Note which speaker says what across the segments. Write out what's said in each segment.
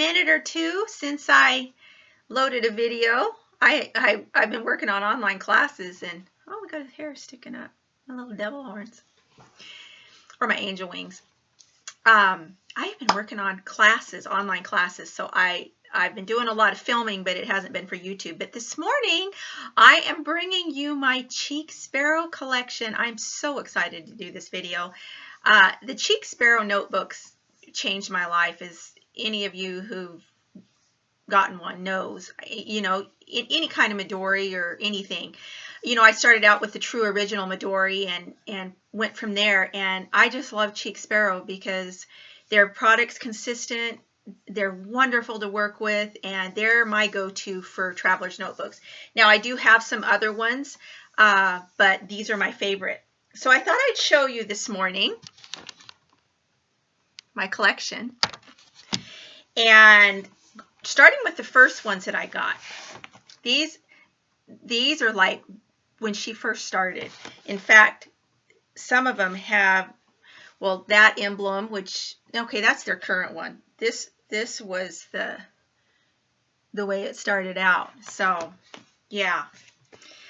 Speaker 1: minute or two since I loaded a video. I've been working on online classes, and oh, we got his hair sticking up. My little devil horns. Or my angel wings. I've been working on classes, online classes, so I've been doing a lot of filming, but it hasn't been for YouTube. But this morning, I am bringing you my CHIC SPARROW collection. I'm so excited to do this video. The CHIC SPARROW notebooks changed my life, as any of you who've gotten one knows. You know, any kind of Midori or anything. You know, I started out with the true original Midori and went from there. And I just love CHIC SPARROW because their product's consistent. They're wonderful to work with, and they're my go-to for traveler's notebooks. Now, I do have some other ones, but these are my favorite. So I thought I'd show you this morning my collection. And starting with the first ones that I got. These are like when she first started. In fact, some of them have, well, that emblem, which, okay, that's their current one. This was the way it started out. So, yeah.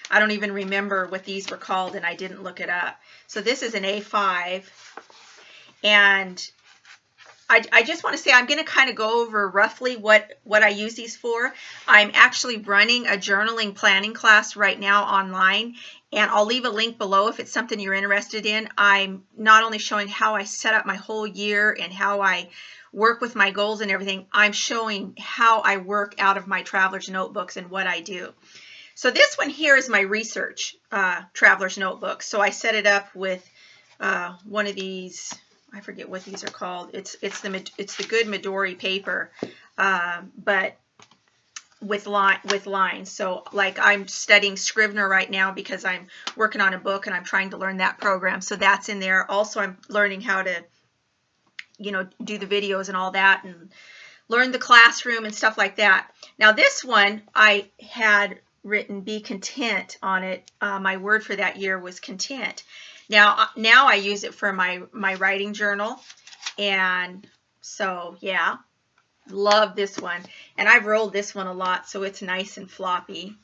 Speaker 1: I don't even remember what these were called, and I didn't look it up. So this is an A5. And I just want to say I'm going to kind of go over roughly what I use these for. I'm actually running a journaling planning class right now online, and I'll leave a link below if it's something you're interested in. I'm not only showing how I set up my whole year and how I work with my goals and everything, I'm showing how I work out of my traveler's notebooks and what I do. So this one here is my research traveler's notebook. So I set it up with one of these, I forget what these are called. It's the good Midori paper, but with lines. So like I'm studying Scrivener right now because I'm working on a book and I'm trying to learn that program. So that's in there. Also, I'm learning how to, you know, do the videos and all that, and learn the classroom and stuff like that. Now this one I had written "Be Content" on it. My word for that year was content. Now I use it for my writing journal, and so yeah, love this one. And I've rolled this one a lot, so it's nice and floppy.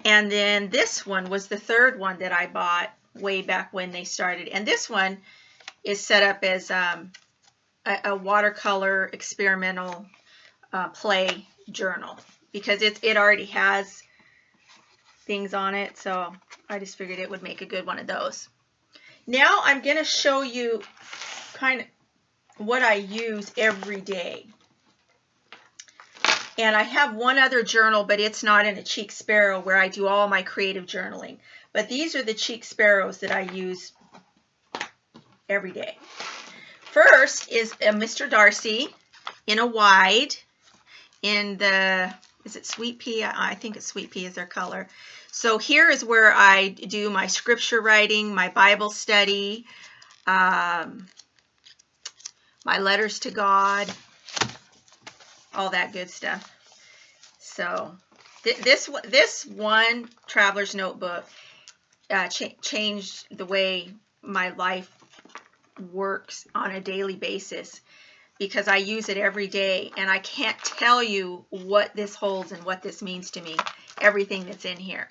Speaker 1: And then this one was the third one that I bought way back when they started, and this one is set up as a watercolor experimental play journal, because it already has things on it, so I just figured it would make a good one of those. Now I'm going to show you kind of what I use every day. And I have one other journal, but it's not in a CHIC SPARROW where I do all my creative journaling. But these are the CHIC SPARROWs that I use every day. First is a Mr. Darcy in a wide, in the, is it Sweet Pea? I think it's Sweet Pea is their color. So here is where I do my scripture writing, my Bible study, my letters to God, all that good stuff. So this one traveler's notebook changed the way my life works on a daily basis, because I use it every day, and I can't tell you what this holds and what this means to me, everything that's in here.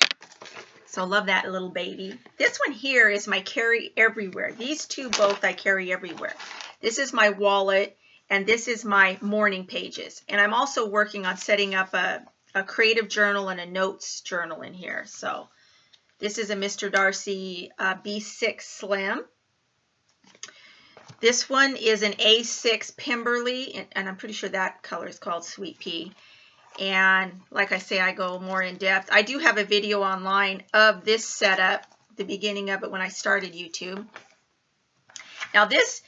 Speaker 1: So love that little baby. This one here is my carry everywhere. These two both I carry everywhere. This is my wallet, and this is my morning pages. And I'm also working on setting up a creative journal and a notes journal in here. So this is a Mr. Darcy B6 Slim. This one is an A6 Pemberley, and I'm pretty sure that color is called Sweet Pea. And like I say, I go more in depth. I do have a video online of this setup, the beginning of it when I started YouTube. Now this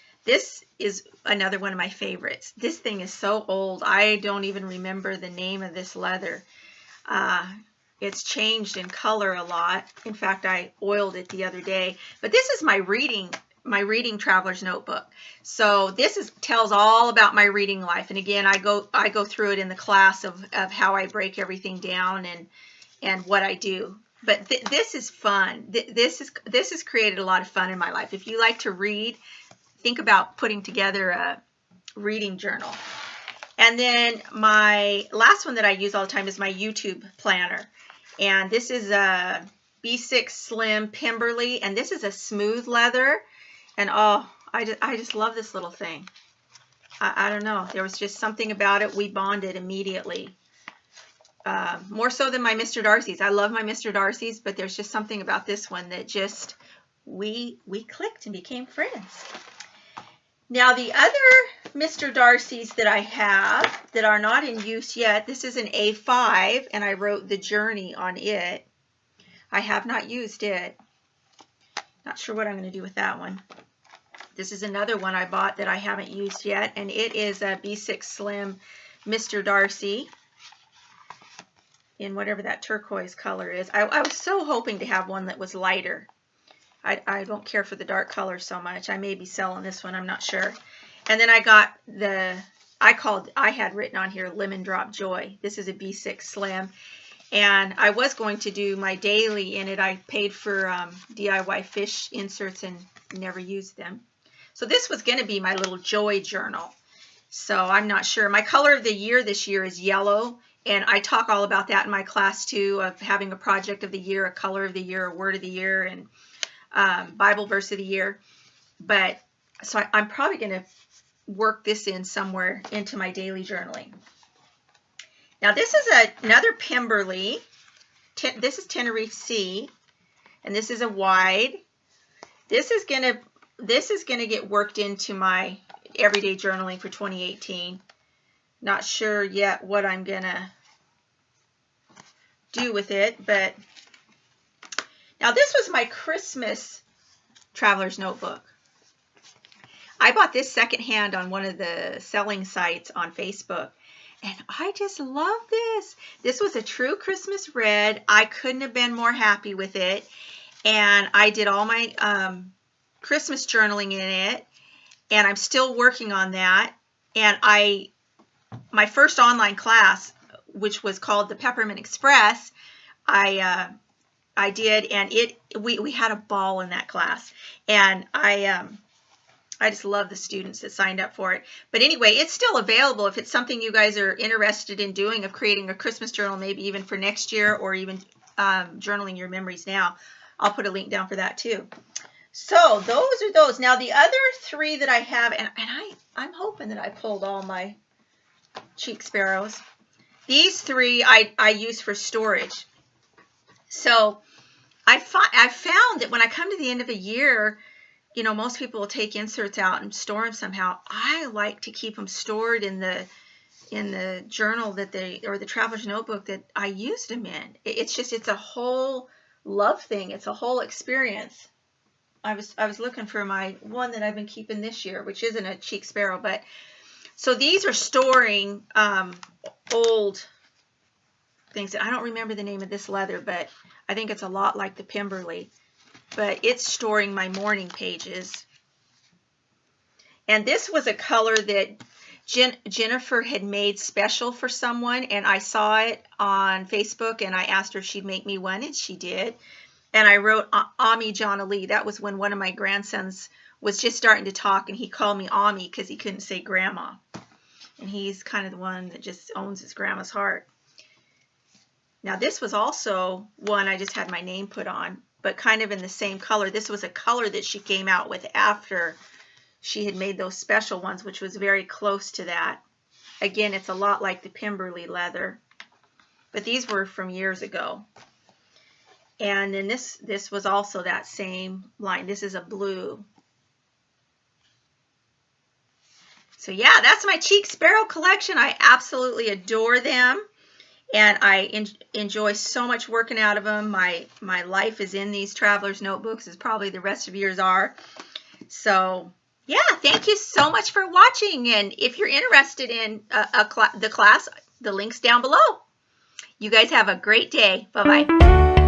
Speaker 1: is another one of my favorites. This thing is so old, I don't even remember the name of this leather. It's changed in color a lot. In fact, I oiled it the other day. But this is my reading traveler's notebook. So this tells all about my reading life. And again, I go through it in the class of how I break everything down and what I do. But this is fun. This has created a lot of fun in my life. If you like to read, think about putting together a reading journal. And then my last one that I use all the time is my YouTube planner. And this is a B6 Slim Pemberley, and this is a smooth leather. And oh, I just love this little thing. I don't know. There was just something about it. We bonded immediately. More so than my Mr. Darcy's. I love my Mr. Darcy's, but there's just something about this one that just, we clicked and became friends. Now the other Mr. Darcy's that I have that are not in use yet, this is an A5, and I wrote The Journey on it. I have not used it. Not sure what I'm going to do with that one. This is another one I bought that I haven't used yet, and it is a B6 Slim Mr. Darcy in whatever that turquoise color is. I was so hoping to have one that was lighter. I don't care for the dark color so much. I may be selling this one, I'm not sure. And then I got the, I had written on here Lemon Drop Joy. This is a B6 Slim. And I was going to do my daily in it. I paid for DIY fish inserts and never used them. So this was going to be my little joy journal. So I'm not sure. My color of the year this year is yellow. And I talk all about that in my class too, of having a project of the year, a color of the year, a word of the year, and Bible verse of the year. But so I'm probably going to work this in somewhere into my daily journaling. Now this is another Pemberley. This is Tenerife C, and this is a wide. This is gonna get worked into my everyday journaling for 2018. Not sure yet what I'm gonna do with it, but now this was my Christmas traveler's notebook. I bought this secondhand on one of the selling sites on Facebook, and I just love this. This was a true Christmas red. I couldn't have been more happy with it, and I did all my Christmas journaling in it, and I'm still working on that. And my first online class, which was called the Peppermint Express, I did, and we had a ball in that class, and I just love the students that signed up for it. But anyway, it's still available if it's something you guys are interested in doing, of creating a Christmas journal, maybe even for next year, or even journaling your memories now. I'll put a link down for that too. So those are those. Now the other three that I have, and I'm hoping that I pulled all my CHIC Sparrows. These three I use for storage. So I found that when I come to the end of a year, you know, most people will take inserts out and store them somehow. I like to keep them stored in the journal that or the traveler's notebook that I used them in. It's a whole love thing. It's a whole experience. I was looking for my one that I've been keeping this year, which isn't a CHIC Sparrow, but so these are storing old things. That I don't remember the name of this leather, but I think it's a lot like the Pemberley. But it's storing my morning pages. And this was a color that Jennifer had made special for someone, and I saw it on Facebook, and I asked her if she'd make me one, and she did. And I wrote Ami Jonalee. That was when one of my grandsons was just starting to talk, and he called me Ami because he couldn't say grandma. And he's kind of the one that just owns his grandma's heart. Now this was also one I just had my name put on, but kind of in the same color. This was a color that she came out with after she had made those special ones, which was very close to that. Again, it's a lot like the Pemberley leather, but these were from years ago. And then this was also that same line. This is a blue. So yeah, that's my CHIC Sparrow collection. I absolutely adore them. And I enjoy so much working out of them. My life is in these traveler's notebooks, as probably the rest of yours are. So yeah, thank you so much for watching. And if you're interested in the class, the link's down below. You guys have a great day. Bye-bye.